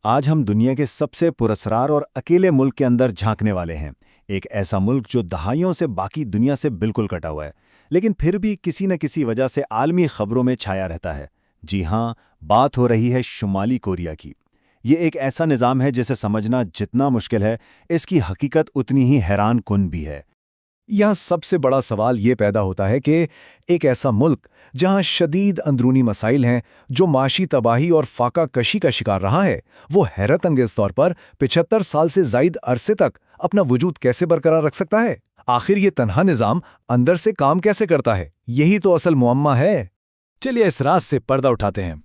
آج ہم دنیا کے سب سے پراسرار اور اکیلے ملک کے اندر جھانکنے والے ہیں۔ ایک ایسا ملک جو دہائیوں سے باقی دنیا سے بالکل کٹا ہوا ہے، لیکن پھر بھی کسی نہ کسی وجہ سے عالمی خبروں میں چھایا رہتا ہے۔ جی ہاں، بات ہو رہی ہے شمالی کوریا کی۔ یہ ایک ایسا نظام ہے جسے سمجھنا جتنا مشکل ہے، اس کی حقیقت اتنی ہی حیران کن بھی ہے۔ یہاں سب سے بڑا سوال یہ پیدا ہوتا ہے کہ ایک ایسا ملک جہاں شدید اندرونی مسائل ہیں، جو معاشی تباہی اور فاقہ کشی کا شکار رہا ہے، وہ حیرت انگیز طور پر 75 سال سے زائد عرصے تک اپنا وجود کیسے برقرار رکھ سکتا ہے؟ آخر یہ تنہا نظام اندر سے کام کیسے کرتا ہے؟ یہی تو اصل معمہ ہے۔ چلیے اس راز سے پردہ اٹھاتے ہیں۔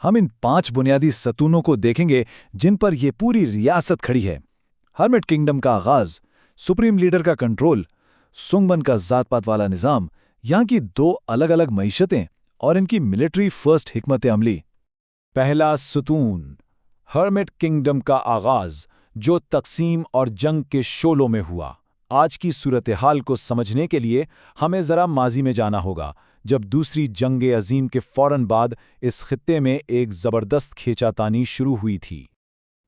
ہم ان 5 بنیادی ستونوں کو دیکھیں گے جن پر یہ پوری ریاست کھڑی ہے۔ ہرمٹ کنگڈم کا آغاز، سپریم لیڈر کا کنٹرول، سنگبن کا ذات پات والا نظام، یہاں کی 2 الگ الگ معیشتیں اور ان کی ملٹری فرسٹ حکمت عملی۔ پہلا ستون، ہرمٹ کنگڈم کا آغاز، جو تقسیم اور جنگ کے شعلوں میں ہوا۔ آج کی صورتحال کو سمجھنے کے لیے ہمیں ذرا ماضی میں جانا ہوگا، جب دوسری جنگ عظیم کے فوراً بعد اس خطے میں ایک زبردست کھینچا تانی شروع ہوئی تھی۔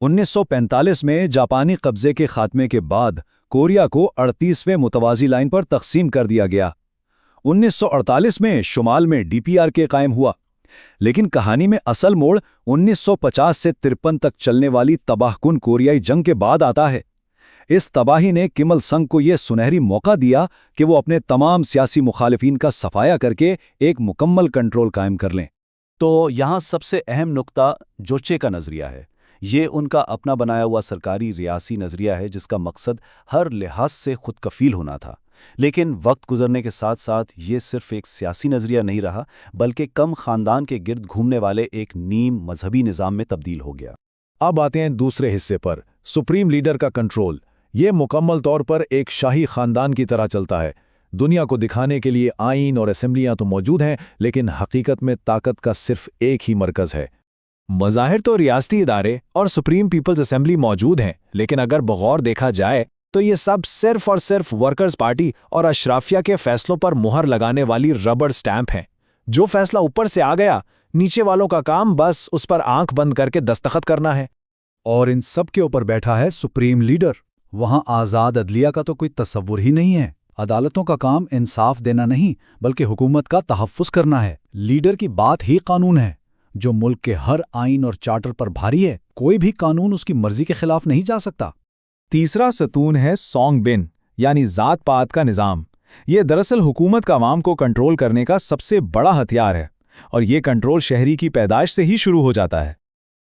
1945 میں جاپانی قبضے کے خاتمے کے بعد کوریا کو 38ویں متوازی لائن پر تقسیم کر دیا گیا۔ 1948 میں شمال میں DPRK قائم ہوا، لیکن کہانی میں اصل موڑ 1950 سے 53 تک چلنے والی تباہ کن کوریائی جنگ کے بعد آتا ہے۔ اس تباہی نے کم il سنگ کو یہ سنہری موقع دیا کہ وہ اپنے تمام سیاسی مخالفین کا صفایا کر کے ایک مکمل کنٹرول قائم کر لیں۔ تو یہاں سب سے اہم نقطہ جوچے کا نظریہ ہے۔ یہ ان کا اپنا بنایا ہوا سرکاری ریاسی نظریہ ہے، جس کا مقصد ہر لحاظ سے خود کفیل ہونا تھا۔ لیکن وقت گزرنے کے ساتھ ساتھ یہ صرف ایک سیاسی نظریہ نہیں رہا، بلکہ کم خاندان کے گرد گھومنے والے ایک نیم مذہبی نظام میں تبدیل ہو گیا۔ اب آتے ہیں دوسرے حصے پر، سپریم لیڈر کا کنٹرول۔ یہ مکمل طور پر ایک شاہی خاندان کی طرح چلتا ہے۔ دنیا کو دکھانے کے لیے آئین اور اسمبلیاں تو موجود ہیں، لیکن حقیقت میں طاقت کا صرف ایک ہی مرکز ہے۔ مظاہر تو ریاستی ادارے اور سپریم پیپلز اسمبلی موجود ہیں، لیکن اگر بغور دیکھا جائے تو یہ سب صرف اور صرف ورکرز پارٹی اور اشرافیہ کے فیصلوں پر مہر لگانے والی ربڑ سٹیمپ ہیں۔ جو فیصلہ اوپر سے آ گیا، نیچے والوں کا کام بس اس پر آنکھ بند کر کے دستخط کرنا ہے۔ اور ان سب کے اوپر بیٹھا ہے سپریم لیڈر۔ وہاں آزاد عدلیہ کا تو کوئی تصور ہی نہیں ہے۔ عدالتوں کا کام انصاف دینا نہیں، بلکہ حکومت کا تحفظ کرنا ہے۔ لیڈر کی بات ہی قانون ہے، جو ملک کے ہر آئین اور چارٹر پر بھاری ہے۔ کوئی بھی قانون اس کی مرضی کے خلاف نہیں جا سکتا۔ تیسرا ستون ہے سونگ بن، یعنی ذات پات کا نظام۔ یہ دراصل حکومت کا عوام کو کنٹرول کرنے کا سب سے بڑا ہتھیار ہے، اور یہ کنٹرول شہری کی پیدائش سے ہی شروع ہو جاتا ہے۔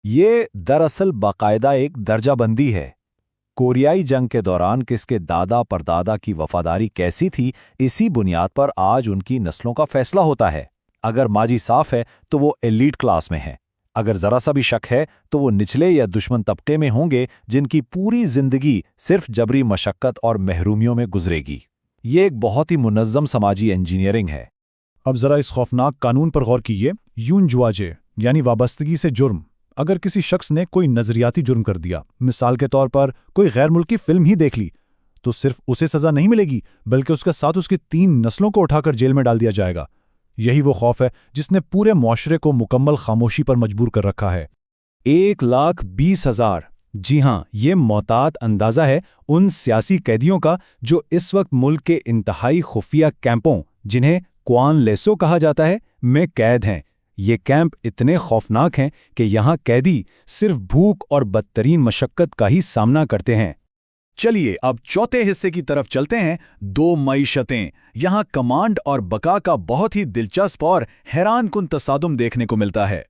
یہ دراصل باقاعدہ ایک درجہ بندی ہے۔ کوریائی جنگ کے دوران کس کے دادا پردادا کی وفاداری کیسی تھی، اسی بنیاد پر آج ان کی نسلوں کا فیصلہ ہوتا ہے۔ اگر ماضی صاف ہے تو وہ ایلیٹ کلاس میں ہیں، اگر ذرا سا بھی شک ہے تو وہ نچلے یا دشمن طبقے میں ہوں گے، جن کی پوری زندگی صرف جبری مشقت اور محرومیوں میں گزرے گی۔ یہ ایک بہت ہی منظم سماجی انجینئرنگ ہے۔ اب ذرا اس خوفناک قانون پر غور کیجیے، یون جواجے، یعنی وابستگی سے جرم۔ اگر کسی شخص نے کوئی نظریاتی جرم کر دیا، مثال کے طور پر کوئی غیر ملکی فلم ہی دیکھ لی، تو صرف اسے سزا نہیں ملے گی، بلکہ اس کے ساتھ اس کی 3 نسلوں کو اٹھا کر جیل میں ڈال دیا جائے گا۔ یہی وہ خوف ہے جس نے پورے معاشرے کو مکمل خاموشی پر مجبور کر رکھا ہے۔ 1,20,000، جی ہاں، یہ محتاط اندازہ ہے ان سیاسی قیدیوں کا جو اس وقت ملک کے انتہائی خفیہ کیمپوں، جنہیں کوان لیسو کہا جاتا ہے، میں قید ہیں۔ یہ کیمپ اتنے خوفناک ہیں کہ یہاں قیدی صرف بھوک اور بدترین مشقت کا ہی سامنا کرتے ہیں۔ چلیے اب چوتھے حصے کی طرف چلتے ہیں، 2 معیشتیں۔ یہاں کمانڈ اور بقا کا بہت ہی دلچسپ اور حیران کن تصادم دیکھنے کو ملتا ہے۔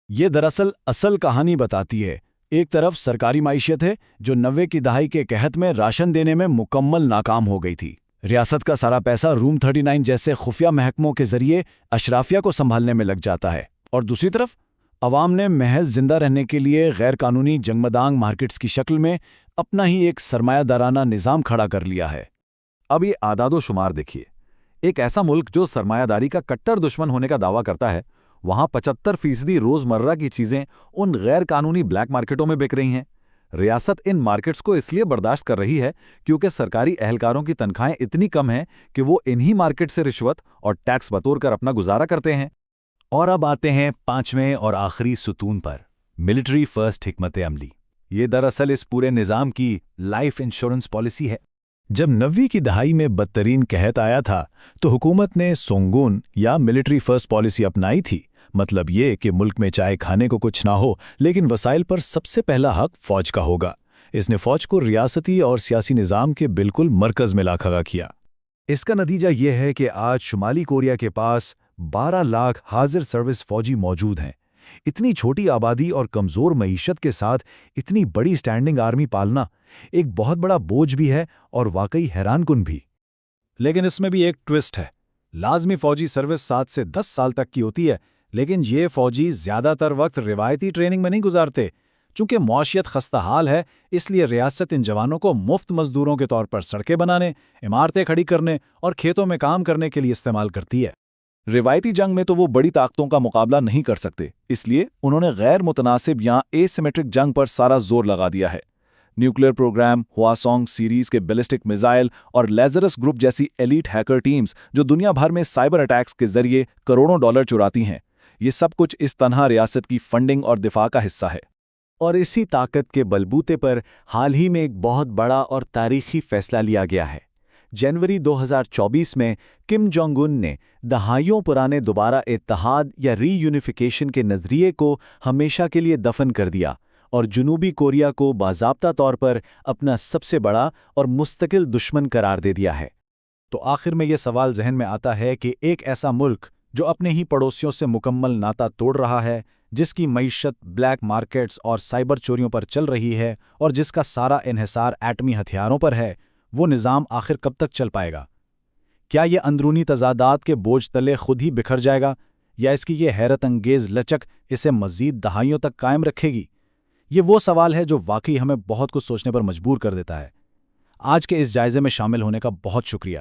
یہ دراصل اصل کہانی بتاتی ہے۔ ایک طرف سرکاری معیشت ہے، جو 90 کی دہائی کے قحط میں راشن دینے میں مکمل ناکام ہو گئی تھی۔ ریاست کا سارا پیسہ روم 39 جیسے خفیہ محکموں کے ذریعے اشرافیہ کو سنبھالنے میں لگ جاتا ہے، اور دوسری طرف عوام نے محض زندہ رہنے کے لیے غیر قانونی جنگمدانگ مارکیٹس کی شکل میں اپنا ہی ایک سرمایہ دارانہ نظام کھڑا کر لیا ہے۔ اب یہ اعداد و شمار دیکھیے۔ ایک ایسا ملک جو سرمایہ داری کا کٹر دشمن ہونے کا دعویٰ کرتا ہے، وہاں 75% روزمرہ کی چیزیں ان غیر قانونی بلیک مارکیٹوں میں بک رہی ہیں۔ ریاست ان مارکیٹس کو اس لیے برداشت کر رہی ہے کیونکہ سرکاری اہلکاروں کی تنخواہیں اتنی کم ہیں کہ وہ انہی مارکیٹ سے رشوت اور ٹیکس بطور کر اپنا گزارا کرتے ہیں۔ اور اب آتے ہیں 5ویں اور آخری ستون پر، ملٹری فرسٹ حکمت عملی۔ یہ دراصل اس پورے نظام کی لائف انشورنس پالیسی ہے۔ جب 90 کی دہائی میں بدترین قحط آیا تھا تو حکومت نے سونگون یا ملٹری فرسٹ پالیسی اپنائی تھی۔ مطلب یہ کہ ملک میں چاہے کھانے کو کچھ نہ ہو لیکن وسائل پر سب سے پہلا حق فوج کا ہوگا۔ اس نے فوج کو ریاستی اور سیاسی نظام کے بالکل مرکز میں لا کھڑا کیا۔ اس کا نتیجہ یہ ہے کہ آج شمالی کوریا کے پاس 12 لاکھ حاضر سروس فوجی موجود ہیں۔ اتنی چھوٹی آبادی اور کمزور معیشت کے ساتھ اتنی بڑی سٹینڈنگ آرمی پالنا ایک بہت بڑا بوجھ بھی ہے اور واقعی حیران کن بھی۔ لیکن اس میں بھی ایک ٹوسٹ ہے۔ لازمی فوجی سروس 7 سے 10 سال تک کی ہوتی ہے، لیکن یہ فوجی زیادہ تر وقت روایتی ٹریننگ میں نہیں گزارتے۔ چونکہ معاشیت خستہ حال ہے، اس لیے ریاست ان جوانوں کو مفت مزدوروں کے طور پر سڑکیں بنانے، عمارتیں کھڑی کرنے اور کھیتوں میں کام کرنے کے لیے استعمال کرتی ہے۔ روایتی جنگ میں تو وہ بڑی طاقتوں کا مقابلہ نہیں کر سکتے، اس لیے انہوں نے غیر متناسب یا اے سیمیٹرک جنگ پر سارا زور لگا دیا ہے۔ نیوکلیئر پروگرام، ہواسونگ سیریز کے بیلسٹک میزائل اور لیزرس گروپ جیسی ایلیٹ ہیکر ٹیمز جو دنیا بھر میں سائبر اٹیکس کے ذریعے کروڑوں ڈالر چراتی ہیں، یہ سب کچھ اس تنہا ریاست کی فنڈنگ اور دفاع کا حصہ ہے۔ اور اسی طاقت کے بلبوتے پر حال ہی میں ایک بہت بڑا اور تاریخی فیصلہ لیا گیا ہے۔ جنوری 2024 میں کم جونگ ان نے دہائیوں پرانے دوبارہ اتحاد یا ری یونیفیکیشن کے نظریے کو ہمیشہ کے لیے دفن کر دیا اور جنوبی کوریا کو باضابطہ طور پر اپنا سب سے بڑا اور مستقل دشمن قرار دے دیا ہے۔ تو آخر میں یہ سوال ذہن میں آتا ہے کہ ایک ایسا ملک جو اپنے ہی پڑوسیوں سے مکمل ناتا توڑ رہا ہے، جس کی معیشت بلیک مارکیٹس اور سائبر چوریوں پر چل رہی ہے اور جس کا سارا انحصار ایٹمی ہتھیاروں پر ہے، وہ نظام آخر کب تک چل پائے گا؟ کیا یہ اندرونی تضادات کے بوجھ تلے خود ہی بکھر جائے گا، یا اس کی یہ حیرت انگیز لچک اسے مزید دہائیوں تک قائم رکھے گی؟ یہ وہ سوال ہے جو واقعی ہمیں بہت کچھ سوچنے پر مجبور کر دیتا ہے۔ آج کے اس جائزے میں شامل ہونے کا بہت شکریہ۔